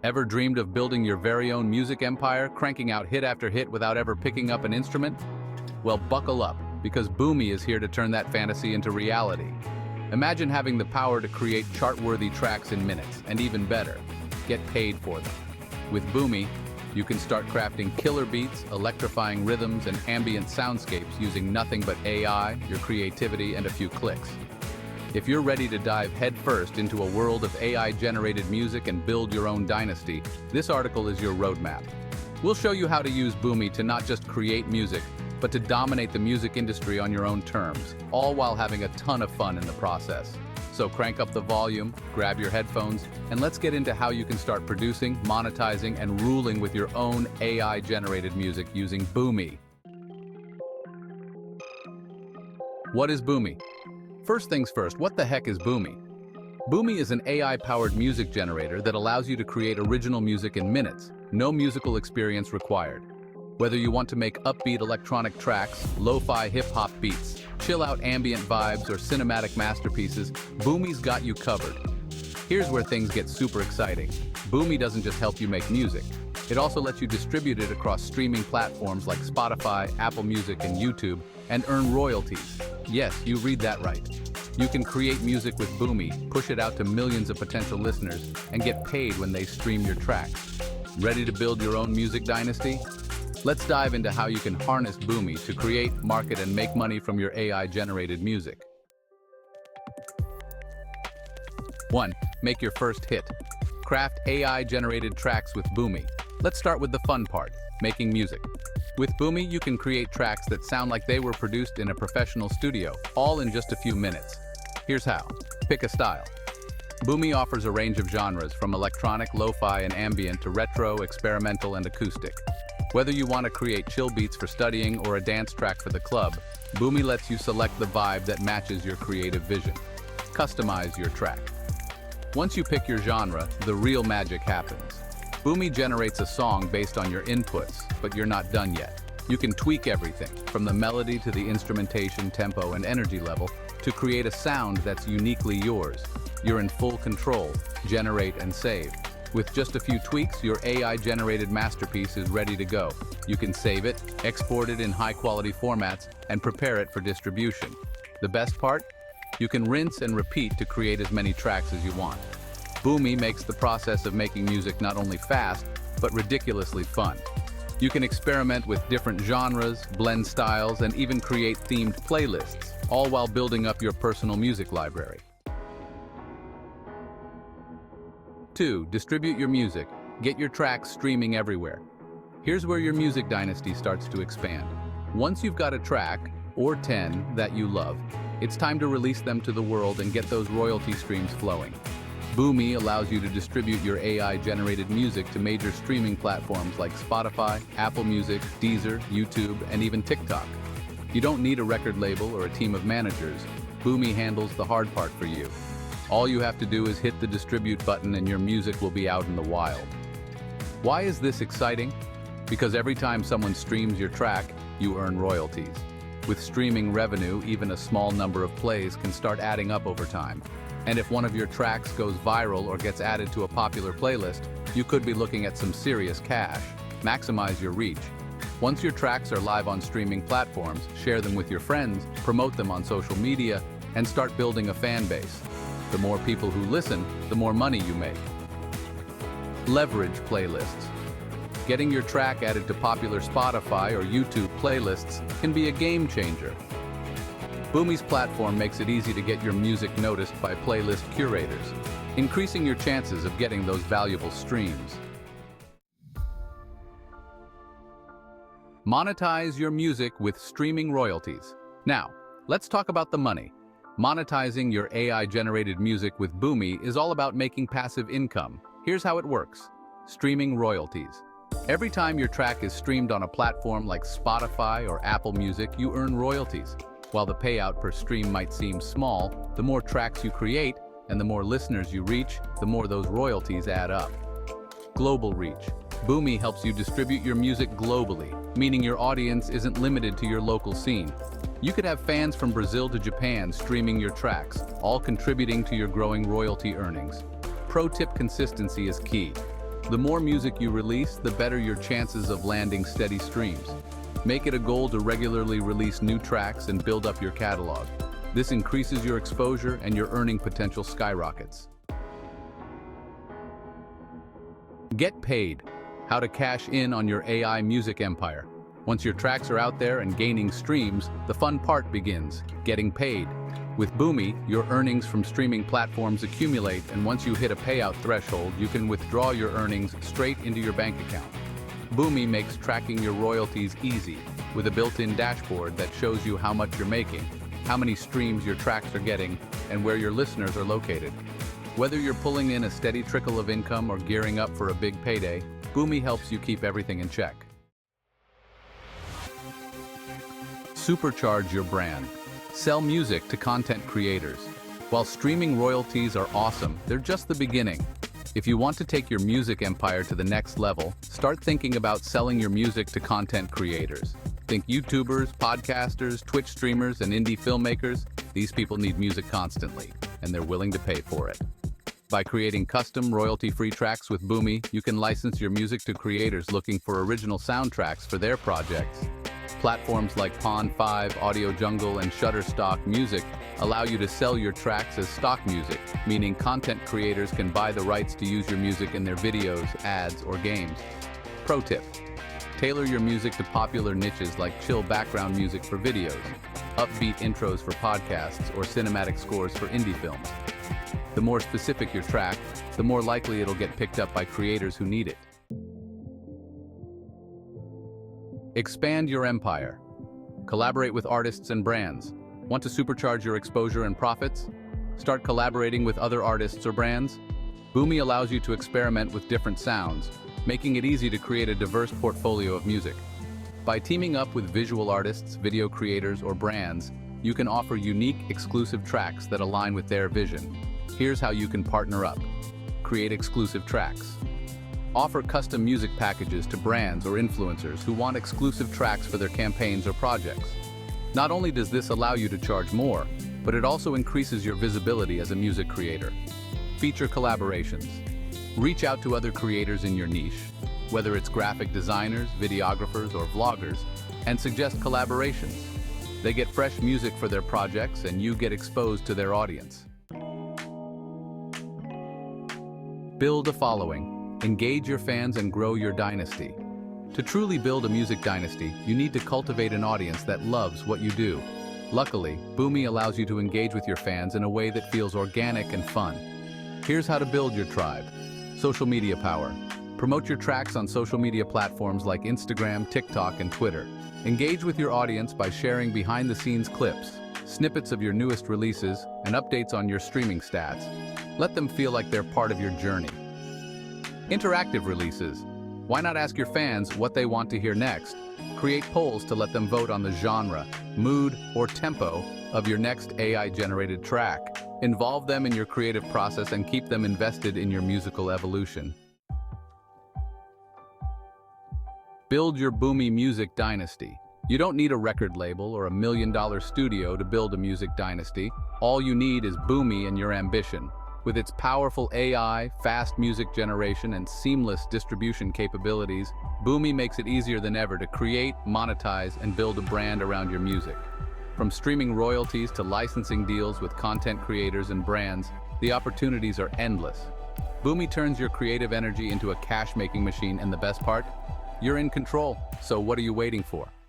Ever dreamed of building your very own music empire, cranking out hit after hit without ever picking up an instrument? Well, buckle up, because Boomy is here to turn that fantasy into reality. Imagine having the power to create chart-worthy tracks in minutes, and even better, get paid for them. With Boomy, you can start crafting killer beats, electrifying rhythms, and ambient soundscapes using nothing but AI, your creativity, and a few clicks. If you're ready to dive headfirst into a world of AI-generated music and build your own dynasty, this article is your roadmap. We'll show you how to use Boomy to not just create music, but to dominate the music industry on your own terms, all while having a ton of fun in the process. So crank up the volume, grab your headphones, and let's get into how you can start producing, monetizing, and ruling with your own AI-generated music using Boomy. What is Boomy? First things first, what the heck is Boomy? Boomy is an AI-powered music generator that allows you to create original music in minutes, no musical experience required. Whether you want to make upbeat electronic tracks, lo-fi hip-hop beats, chill-out ambient vibes, or cinematic masterpieces, Boomy's got you covered. Here's where things get super exciting. Boomy doesn't just help you make music. It also lets you distribute it across streaming platforms like Spotify, Apple Music, and YouTube, and earn royalties. Yes, you read that right. You can create music with Boomy, push it out to millions of potential listeners, and get paid when they stream your tracks. Ready to build your own music dynasty? Let's dive into how you can harness Boomy to create, market, and make money from your AI-generated music. 1. Make your first hit. Craft AI-generated tracks with Boomy. Let's start with the fun part, making music. With Boomy, you can create tracks that sound like they were produced in a professional studio, all in just a few minutes. Here's how. Pick a style. Boomy offers a range of genres, from electronic, lo-fi, and ambient to retro, experimental, and acoustic. Whether you want to create chill beats for studying or a dance track for the club, Boomy lets you select the vibe that matches your creative vision. Customize your track. Once you pick your genre, the real magic happens. Boomy generates a song based on your inputs, but you're not done yet. You can tweak everything, from the melody to the instrumentation, tempo, and energy level, to create a sound that's uniquely yours. You're in full control. Generate and save. With just a few tweaks, your AI-generated masterpiece is ready to go. You can save it, export it in high-quality formats, and prepare it for distribution. The best part? You can rinse and repeat to create as many tracks as you want. Boomy makes the process of making music not only fast, but ridiculously fun. You can experiment with different genres, blend styles, and even create themed playlists, all while building up your personal music library. 2. Distribute your music. Get your tracks streaming everywhere. Here's where your music dynasty starts to expand. Once you've got a track, or 10, that you love, it's time to release them to the world and get those royalty streams flowing. Boomy allows you to distribute your AI-generated music to major streaming platforms like Spotify, Apple Music, Deezer, YouTube, and even TikTok. You don't need a record label or a team of managers. Boomy handles the hard part for you. All you have to do is hit the distribute button and your music will be out in the wild. Why is this exciting? Because every time someone streams your track, you earn royalties. With streaming revenue, even a small number of plays can start adding up over time. And if one of your tracks goes viral or gets added to a popular playlist, you could be looking at some serious cash. Maximize your reach. Once your tracks are live on streaming platforms, share them with your friends, promote them on social media, and start building a fan base. The more people who listen, the more money you make. Leverage playlists. Getting your track added to popular Spotify or YouTube playlists can be a game changer. Boomy's platform makes it easy to get your music noticed by playlist curators, increasing your chances of getting those valuable streams. Monetize your music with streaming royalties. Now, let's talk about the money. Monetizing your AI-generated music with Boomy is all about making passive income. Here's how it works. Streaming royalties. Every time your track is streamed on a platform like Spotify or Apple Music, you earn royalties. While the payout per stream might seem small, the more tracks you create and the more listeners you reach, the more those royalties add up. Global reach. Boomy helps you distribute your music globally, meaning your audience isn't limited to your local scene. You could have fans from Brazil to Japan streaming your tracks, all contributing to your growing royalty earnings. Pro tip: consistency is key. The more music you release, the better your chances of landing steady streams. Make it a goal to regularly release new tracks and build up your catalog. This increases your exposure and your earning potential skyrockets. Get paid. How to cash in on your AI music empire. Once your tracks are out there and gaining streams, the fun part begins, getting paid. With Boomy, your earnings from streaming platforms accumulate, and once you hit a payout threshold, you can withdraw your earnings straight into your bank account. Boomy makes tracking your royalties easy, with a built-in dashboard that shows you how much you're making, how many streams your tracks are getting, and where your listeners are located. Whether you're pulling in a steady trickle of income or gearing up for a big payday, Boomy helps you keep everything in check. Supercharge your brand. Sell music to content creators. While streaming royalties are awesome, they're just the beginning. If you want to take your music empire to the next level, start thinking about selling your music to content creators. Think YouTubers, podcasters, Twitch streamers, and indie filmmakers. These people need music constantly, and they're willing to pay for it. By creating custom, royalty-free tracks with Boomy, you can license your music to creators looking for original soundtracks for their projects. Platforms like Pond5, Audio Jungle, and Shutterstock Music allow you to sell your tracks as stock music, meaning content creators can buy the rights to use your music in their videos, ads, or games. Pro tip: tailor your music to popular niches like chill background music for videos, upbeat intros for podcasts, or cinematic scores for indie films. The more specific your track, the more likely it'll get picked up by creators who need it. Expand your empire. Collaborate with artists and brands. Want to supercharge your exposure and profits? Start collaborating with other artists or brands. Boomy allows you to experiment with different sounds, making it easy to create a diverse portfolio of music. By teaming up with visual artists, video creators, or brands, you can offer unique, exclusive tracks that align with their vision. Here's how you can partner up. Create exclusive tracks. Offer custom music packages to brands or influencers who want exclusive tracks for their campaigns or projects. Not only does this allow you to charge more, but it also increases your visibility as a music creator. Feature collaborations. Reach out to other creators in your niche, whether it's graphic designers, videographers, or vloggers, and suggest collaborations. They get fresh music for their projects, and you get exposed to their audience. Build a following. Engage your fans and grow your dynasty. To truly build a music dynasty, you need to cultivate an audience that loves what you do. Luckily, Boomy allows you to engage with your fans in a way that feels organic and fun. Here's how to build your tribe. Social media power. Promote your tracks on social media platforms like Instagram, TikTok, and Twitter. Engage with your audience by sharing behind-the-scenes clips, snippets of your newest releases, and updates on your streaming stats. Let them feel like they're part of your journey. Interactive releases. Why not ask your fans what they want to hear next? Create polls to let them vote on the genre, mood, or tempo of your next AI-generated track. Involve them in your creative process and keep them invested in your musical evolution. Build your Boomy music dynasty. You don't need a record label or $1 million studio to build a music dynasty. All you need is Boomy and your ambition. With its powerful AI, fast music generation, and seamless distribution capabilities, Boomy makes it easier than ever to create, monetize, and build a brand around your music. From streaming royalties to licensing deals with content creators and brands, the opportunities are endless. Boomy turns your creative energy into a cash-making machine, and the best part? You're in control, so what are you waiting for?